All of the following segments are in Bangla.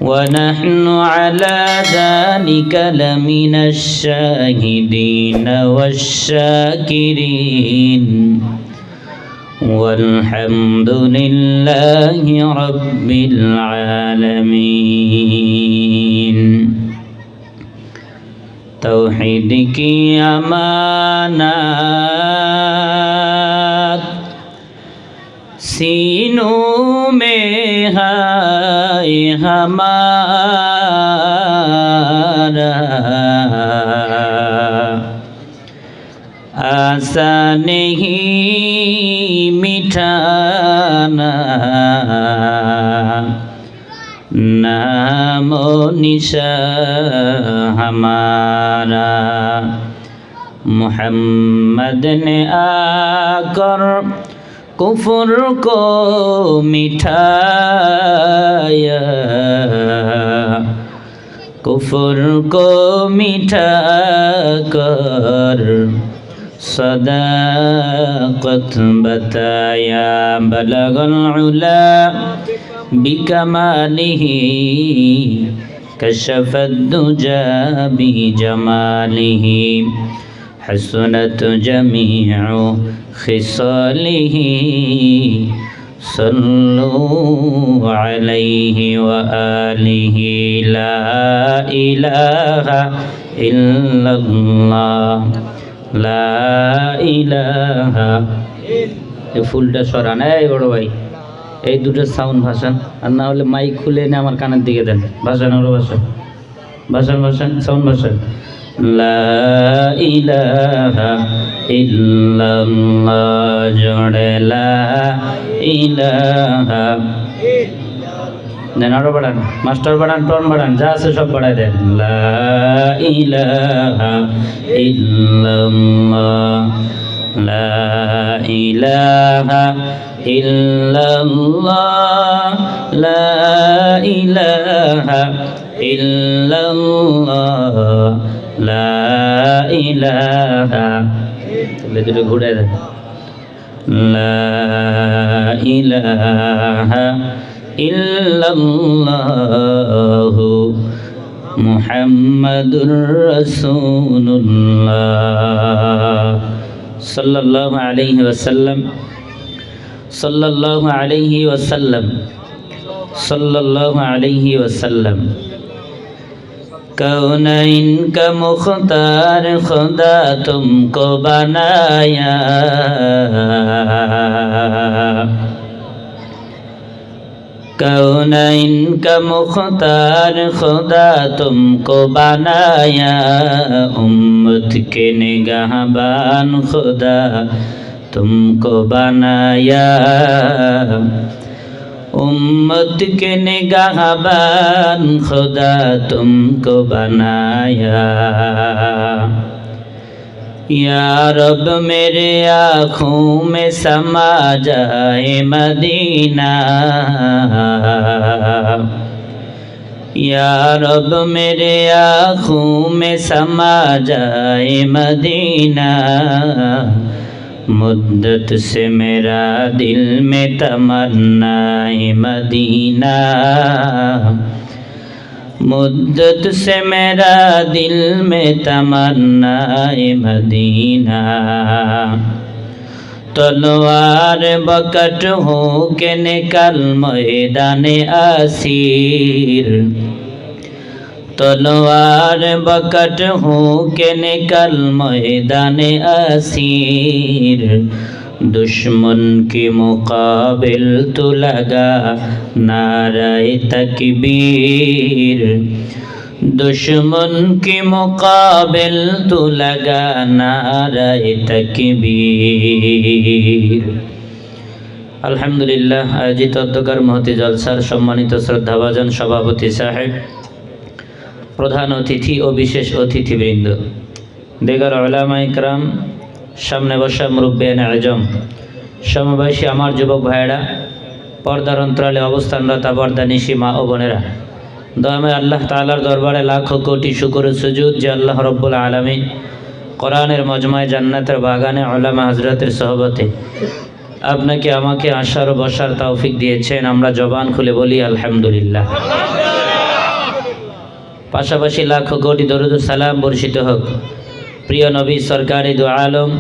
ونحن على ذلك لمن الشاهدين والشاكرين والحمد لله رب العالمين तौहीद की अमानत सीनों में है हमारा आसा नहीं मिटाना नामो निशा हमारा मोहम्मद ने आकर कुफ्र को मिटाया कुफ्र को मिटाकर सदाकत बताया बलगल उला बिकमालिही कशफत दुजा बिजमालिही हसनत जमीउ खिसालिही सल्लु अलैहि व आलिहि ला इलाहा इल्लल्लाह ला इलाहा এই ফুলটা সরান এই বড় ভাই এই দুটো সাউন্ড ভাষণ আর না হলে মাইক খুলে এনে আমার কানের দিকে দেন ভাষণ ওর ভাষণ ভাষণ ভাষণ সাউন্ড ভাষণ লা ইলাহা ইল্লাল্লাহ জোড়ে লা ইলাহা দেন আরো বাড়ান মাস্টার বাড়ান টন বাড়ান যা আছে সব বাড়াই দেন লা ইলাহা ইল্লাল্লাহ লা ইলাহা ইল্লাল্লাহ লা ইলাহা ইল্লাল্লাহ লা ইলাহা তাহলে দুটো ঘুরে দেন লা ইলাহা ইল্লাল্লাহু মুহাম্মাদুর রাসূলুল্লাহ সাল্লাল্লাহু আলাইহি ওয়াসাল্লাম सल्लल्लाहु अलैहि वसल्लम सल्लल्लाहु अलैहि वसल्लम कौनैन का मुख्तार खुदा तुमको बनाया कौनैन का मुख्तार खुदा तुमको बनाया उम्मत के निगाहबान खुदा तुमको बनाया उम्मत के निगाहबान खुदा तुमको बनाया या रब मेरे आँखों में समा जाए मदीना या रब मेरे आँखों में समा जाए मदीना मुद्दत से मेरा दिल में तमन्ना मदीना मुद्दत से मेरा दिल में तमन्ना मदीना तलवार बकट हो के निकल मैदाने आसीर तलवार बकट हो के निकल मैदाने आसीर दुश्मन के मुकाबिल तो लगा नारे तकबीर दुश्मन के मुकाबिल तो लगा नारे तकबीर अल्हम्दुलिल्लाह आयोजित अध्यक्षर महती जलसार सम्मानित श्रद्धाभाजन सभापति साहेब प्रधान अतिथि और विशेष अतिथिवृंद देगर उलामा इकराम सामने बसा मुरब्बियान आजम समबयसी आमार युवक भाईरा पर्दार अंतराले अवस्थानरत बर्दानिशी मा ओ बोनेरा दयामय आल्लाह ताआलार दरबारे लाखो कोटी शुक्र सुजूद जे आल्लाह रब्बुल आलामीन कुरानेर मजमाए जान्नातेर बागाने उलामा हजरतेर सहबते आपनाके आमाके आसार और बसार तौफिक दिएछेन। आमरा जबान खुले बोली आलহামদুলিল্লাহ। পাশাপাশি লাখো কোটি দরুদ ও সালাম বর্ষিত হোক প্রিয় নবী সরকারি দু আলম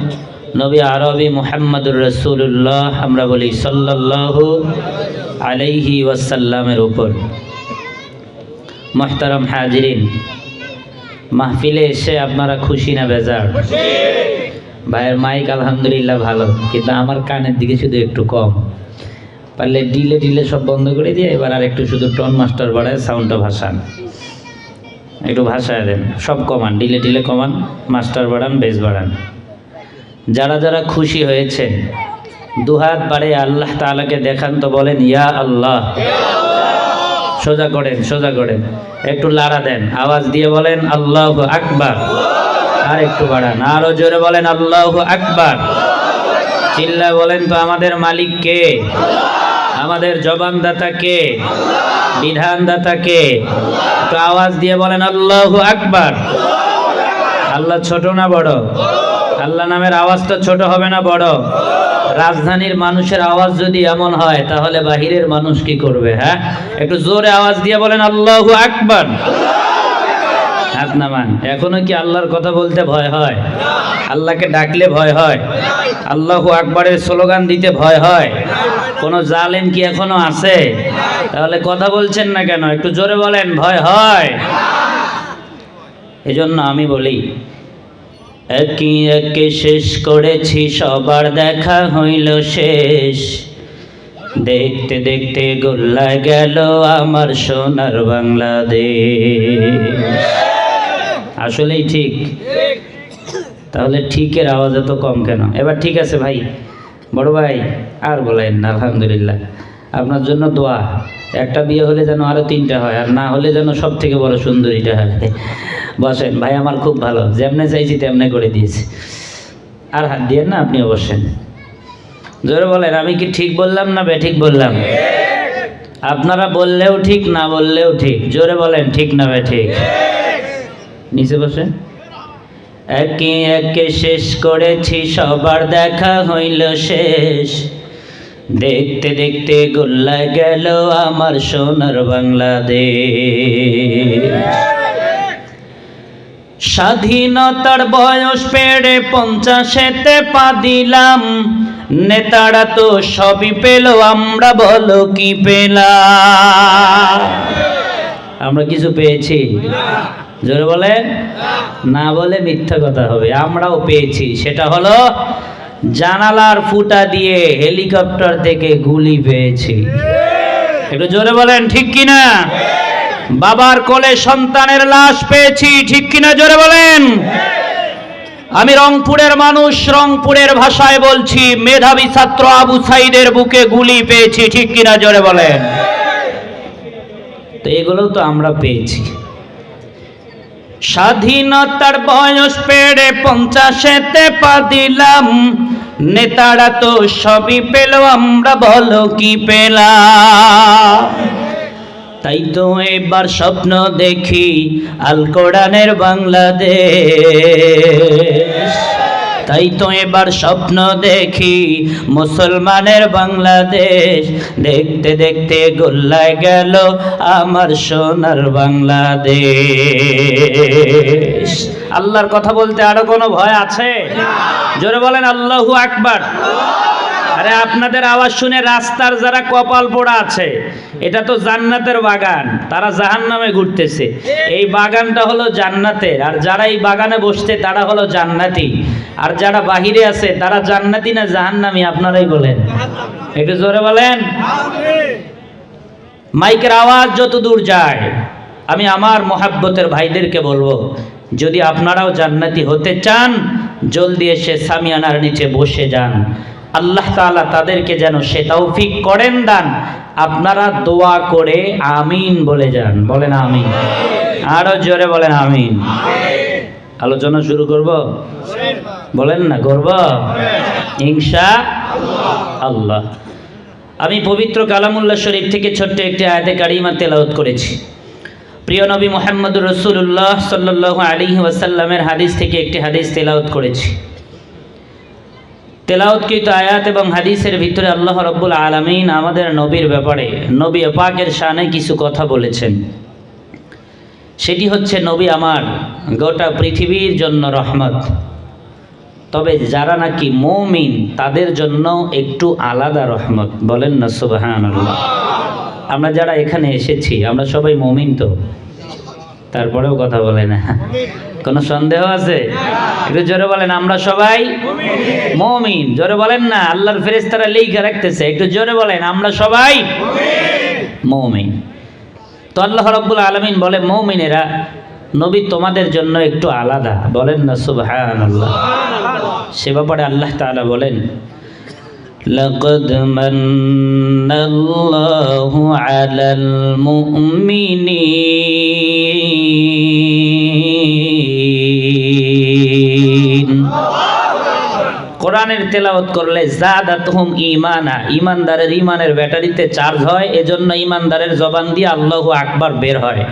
নবী আরবি মুহাম্মদুর রাসূলুল্লাহ, আমরা বলি সাল্লাল্লাহু আলাইহি ওয়াসাল্লামের উপর। মুহতারাম হাজিরিন, মাহফিলে এসে আপনারা খুশি না বেজার? ভাইয়ের মাইক আলহামদুলিল্লাহ ভালো, কিন্তু আমার কানের দিকে শুধু একটু কম। পারলে ডিলে ডিলে সব বন্ধ করে দিয়ে এবার আর একটু শুধু টোন মাস্টার বাড়ায় সাউন্ডটা ভাসান, একটু ভাষায় দেন, সব কমান, ডিলে ডিলে কমান, মাস্টার বাড়ান, বেস বাড়ান। যারা যারা খুশি হয়েছেন দুহাত বাড়ে আল্লাহ তাআলাকে দেখান তো বলেন ইয়া আল্লাহ। সোজা করেন, সোজা করেন, একটু লাড়া দেন, আওয়াজ দিয়ে বলেন আল্লাহু আকবার। আর একটু বাড়ান, আরো জোরে বলেন আল্লাহু আকবার। চিল্লা বলেন তো আমাদের মালিক কে? আমাদের জবানদাতা কে? বিধানদাতা কে? একটু আওয়াজ দিয়ে বলেন আল্লাহু আকবার। আল্লাহ ছোট না বড়? আল্লাহ নামের আওয়াজটা ছোট হবে না বড়? রাজধানীর মানুষের আওয়াজ যদি এমন হয় তাহলে বাহিরের মানুষ কি করবে? হ্যাঁ, একটু জোরে আওয়াজ দিয়ে বলেন আল্লাহু আকবার। হাত নামান। এখনো কি আল্লাহর কথা বলতে ভয় হয়? আল্লাহকে ডাকলে ভয় হয়? আল্লাহু আকবারের স্লোগান দিতে ভয় হয়? কোনো জালেম কি এখনো আছে? তাহলে কথা বলছেন না কেন? একটু জোরে বলেন, ভয় হয়? এজন্য আমি বলি, একে একে শেষ করেছি, সবার দেখা হইল শেষ। দেখতে দেখতে গোল্লা গেল আমার সোনার বাংলাদেশ। আসলেই ঠিক? তাহলে ঠিকের আওয়াজ এত কম কেন? এবার ঠিক আছে ভাই, বড় ভাই আর বলেন না। আলহামদুলিল্লাহ, আপনার জন্য দোয়া। একটা বিয়ে হলে যেন আরো 3টা হয়, আর না হলে যেন সব থেকে বড় সুন্দরীটা হয়। বসেন ভাই, আমার খুব ভালো, যেমনে চাইছি তেমনে করে দিয়েছি। আর হাত দিয়ে না, আপনিও বসেন। জোরে বলেন, আমি কি ঠিক বললাম না বেঠিক বললাম? আপনারা বললেও ঠিক, না বললেও ঠিক। জোরে বলেন, ঠিক না বেঠিক? নিচে বসেন। একে একে শেষ করেছি, সবার দেখা হইল শেষ। দেখতে দেখতে গোল্লা গেল আমার সোনার বাংলাদেশ। স্বাধীনতার বয়স পেড়ে 50-এতে পা দিলাম। নেতারা তো সবই পেল, আমরা বলো কি পেলাম? আমরা কিছু পেয়েছি? জোরে বলেন। না বলে মিথ্যা কথা হবে। আমরাও পেয়েছি, সেটা হলো জানালার ফুটা দিয়ে হেলিকপ্টার থেকে গুলি পেয়েছি। একটু জোরে বলেন, ঠিক কিনা? বাবার কোলে সন্তানের লাশ পেয়েছি, ঠিক কিনা? জোরে বলেন। আমি রংপুরের মানুষ, রংপুরের ভাষায় বলছি, মেধাবী ছাত্র আবু সাইদের বুকে গুলি পেয়েছি, ঠিক কিনা? জোরে বলেন। তো এগুলো তো আমরা পেয়েছি। স্বাধীনতার বয়স পেড়ে 50-এতে পা দিলাম। নেতারা তো সবই পেল, আমরা বলো কি পেলাম? তাই তো এবার স্বপ্ন দেখি আল কোরআনের বাংলাদেশ। তাই তো এবার স্বপ্ন দেখি মুসলমানের বাংলাদেশ। দেখতে দেখতে গোল্লায় গেল আমার সোনার বাংলাদেশ। আল্লাহর কথা বলতে আরো কোনো ভয় আছে? জোরে বলেন আল্লাহু আকবার। আরে আপনাদের আওয়াজ শুনে রাস্তার যারা কপাল পোড়া আছে, এটা তো জান্নাতের বাগান, তারা জাহান্নামে ঘুরতেছে। এই বাগানটা হলো জান্নাতের, আর যারা এই বাগানে বসছে তারা হলো জান্নাতি। আর যারা বাহিরে আছে তারা জান্নাতি না জাহান্নামী? আপনারাই বলেন, একটু জোরে বলেন। মাইকের আওয়াজ যত দূর যায়, আমি আমার মহাব্বতের ভাইদেরকে বলবো, যদি আপনারাও জান্নাতি হতে চান, জলদি এসে সামিয়ানার নিচে বসে যান। আল্লাহ তাআলা তাদেরকে যেন সে তৌফিক করেন দান। আপনারা দোয়া করে আমিন বলে যান। বলেন আমিন। আরো জোরে বলেন আমিন। আলোচনা শুরু করব? বলেন না, করব ইনশাআল্লাহ। আমি পবিত্র কালামুল্লাহ শরীফ থেকে ছোট্ট একটি আয়াতে কারিমা তেলাওয়াত করেছি। প্রিয় নবী মুহাম্মদুর রাসূলুল্লাহ সাল্লাল্লাহু আলাইহি ওয়াসাল্লামের হাদিস থেকে একটি হাদিস তেলাওয়াত করেছি। তেলাওয়াতকৃত আয়াত এবং হাদিসের ভিতরে আল্লাহ রাব্বুল আলামিন আমাদের নবীর ব্যাপারে, নবী পাকের শানে কিছু কথা বলেছেন। সেটি হচ্ছে নবী আমার গোটা পৃথিবীর জন্য রহমত। তবে যারা নাকি মুমিন তাদের জন্য একটু আলাদা রহমত। বলেন না সুবহানাল্লাহ। আমরা যারা এখানে এসেছি আমরা সবাই মুমিন তো? তারপরেও কথা বলে না, কোনো সন্দেহ আছে? একটু জোরে বলেন, আমরা সবাই মুমিন। জোরে বলেন না, আল্লাহর ফেরেশতারা লিখে রাখতেছে। একটু জোরে বলেন, আমরা সবাই মুমিন। তো আল্লাহ রাব্বুল আলামিন বলে, মুমিনেরা নবী তোমাদের জন্য একটু আলাদা। বলেন না সুবহানাল্লাহ। সে ব্যাপারে আল্লাহ তাআলা বলেন, লাকাদ মান্নাল্লাহু আলাল মুমিনিন। কোরআনের তেলাওয়াত করলে জাদাতহুম ঈমানা, ঈমানদারের ঈমানের ব্যাটারিতে চার্জ হয়, এজন্য ঈমানদারের জবান দিয়ে আল্লাহু আকবার বের হয়।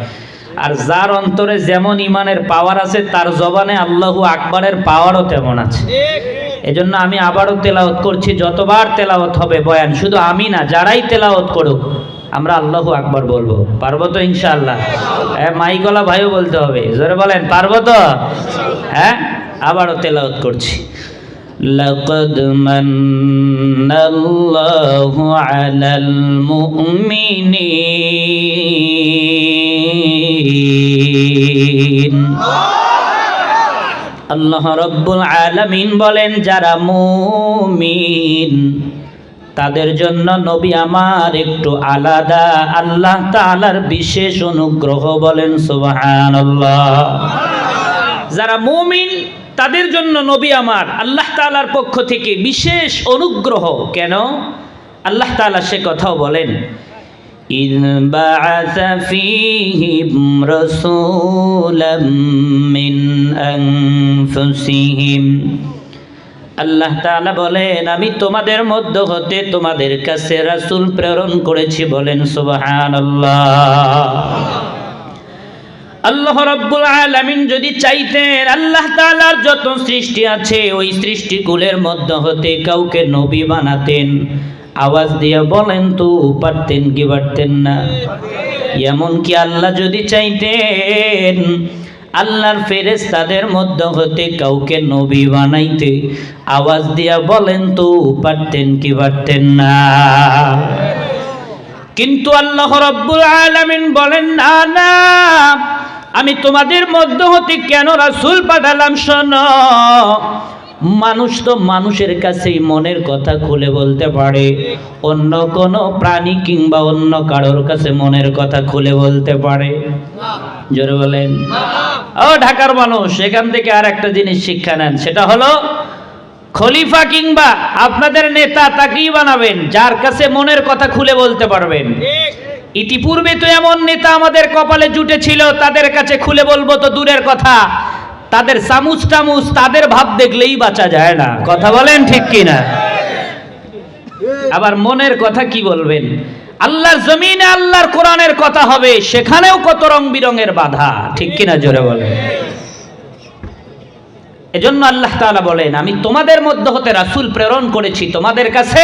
আর যার অন্তরে যেমন ঈমানের পাওয়ার আছে তার জবানে আল্লাহু আকবারের পাওয়ারও তেমন আছে। এজন্য আমি আবারও তেলাওয়াত করছি, যতবার তেলাওয়াত হবে বয়ান শুধু আমি না, যারাই তেলাওয়াত করুক আমরা আল্লাহু আকবার বলবো। পারবো তো ইনশাআল্লাহ? হ্যাঁ, মাইকলা ভাইও বলতে হবে। জোরে বলেন, পারবো তো? হ্যাঁ, আবারও তেলাওয়াত করছি। লাকাদ মান্নাল্লাহু আলাল মুমিনিন। আল্লাহ রাব্বুল আলামিন বলেন, যারা মুমিন তাদের জন্য নবী আমার একটু আলাদা, আল্লাহ তাআলার বিশেষ অনুগ্রহ। বলেন সুবহানাল্লাহ। যারা মুমিন তাদের জন্য নবী আমার আল্লাহ তাআলার পক্ষ থেকে বিশেষ অনুগ্রহ। কেন? আল্লাহ তাআলা সে কথাও বলেন, ইয বা'আসা ফীহিম রাসূলাম মিন আনফুসিহিম। আল্লাহ তাআলা বলেন, আমি তোমাদের মধ্য হতে তোমাদের কাছে রাসূল প্রেরণ করেছি। বলেন সুবহানাল্লাহ। আল্লাহ রাব্বুল আলামিন যদি চাইতেন আল্লাহ তাআলার যত সৃষ্টি আছে ওই সৃষ্টিকুলের মধ্য হতে কাউকে নবী বানাতেন। আওয়াজ দিয়ে বলেন তো পারতেন কি পারতেন না? এমন কি আল্লাহ যদি চাইতেন আল্লাহর ফেরেশতাদের মধ্য হতে কাউকে নবী বানাইতে, আওয়াজ দিয়া বলেন তো পারতেন কি পারতেন না? কিন্তু আল্লাহ রাব্বুল আলামিন বলেন, না না, আমি তোমাদের মধ্য হতে কেন রাসূল পাঠালাম শোনো। মানুষ তো মানুষের কাছেই মনের কথা খুলে বলতে পারে, অন্য কোনো প্রাণী কিংবা অন্য কারোর কাছে মনের কথা খুলে বলতে পারে? জোরে বলেন। ও ঢাকার মানুষ, এখান থেকে আর একটা জিনিস শিক্ষা নেন, সেটা হলো খলিফা কিংবা আপনাদের নেতা তাকেই বানাবেন যার কাছে মনের কথা খুলে বলতে পারবেন। ইতিপূর্বে তো এমন নেতা আমাদের কপালে জুটেছিল, তাদের কাছে খুলে বলবো তো দূরের কথা, তাদের চামুচ টামুচ তাদের ভাব দেখলেই বাঁচা যায় না। কথা বলেন ঠিক কিনা? আবার মনের কথা কি বলবেন? আল্লাহর জমিনে আল্লাহর কোরআনের কথা হবে, সেখানেও কত রং বিরঙের বাধা। ঠিক কিনা? জোরে বলেন। এজন্য আল্লাহ তাআলা বলেন, আমি তোমাদের মধ্য হতে রাসূল প্রেরণ করেছি তোমাদের কাছে,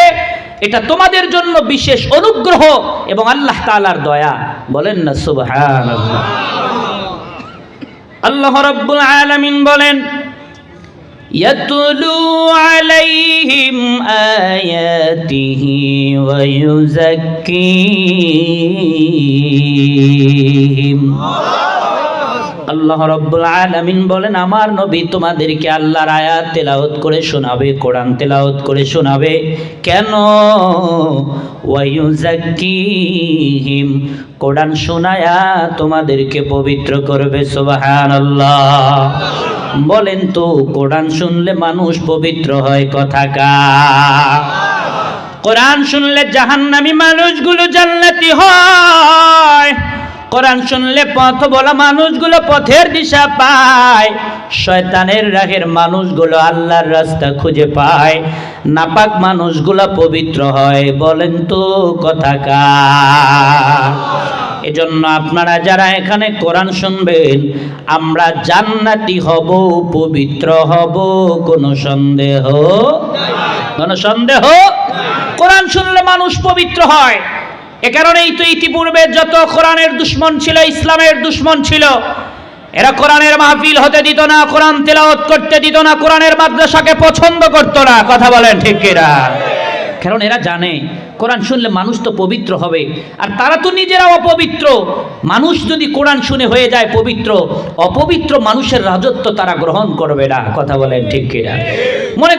এটা তোমাদের জন্য বিশেষ অনুগ্রহ এবং আল্লাহ তাআলার দয়া। বলেন না সুবহানাল্লাহ। আল্লাহ রাব্বুল আলামিন বলেন, ইয়াতলু আলাইহিম আয়াতিহি ওয়া ইউযাক্কিহিম। আল্লাহ রাব্বুল আলামিন বলেন, আমার নবী তোমাদেরকে আল্লাহর আয়াত তেলাওয়াত করে শোনাবে, কোরআন তেলাওয়াত করে শোনাবে। কেন? ওয়া ইউযাক্কিহিম, কোরআন শোনায়া তোমাদেরকে পবিত্র করবে। সুবহানাল্লাহ। বলেন তো কোরআন শুনলে মানুষ পবিত্র হয় কথাকার? কোরআন শুনলে জাহান্নামী মানুষগুলো জান্নাতি হয়। কোরআন শুনলে পথ বলা মানুষগুলো পথের দিশা পায়, শয়তানের রাহের মানুষগুলো আল্লাহর রাস্তা খুঁজে পায়, নাপাক মানুষগুলো পবিত্র হয়। বলেন তো কথাকার? এজন্য আপনারা যারা এখানে কোরআন শুনবেন আমরা জান্নাতি হব, পবিত্র হব, কোনো সন্দেহ? কোরআন শুনলে মানুষ পবিত্র হয়। এ কারণেই তো ইতিপূর্বে যত কোরআনের দুশ্মন ছিল, ইসলামের দুশ্মন ছিল, এরা কোরআনের মাহফিল হতে দিত না, কোরআন তেলাওয়াত করতে দিত না, কোরআনের মাদ্রাসাকে পছন্দ করত না। কথা বলেন ঠিক কিনা? কারণ এরা জানে কোরআন শুনলে মানুষ তো পবিত্র হবে, আর তারা তো নিজেরাও অপবিত্র। মানুষ যদি কোরআন শুনে হয়ে যায় পবিত্র, অপবিত্র মানুষের রাজত্ব তারা গ্রহণ করবে না। কথা বলেন ঠিক কিনা? মনে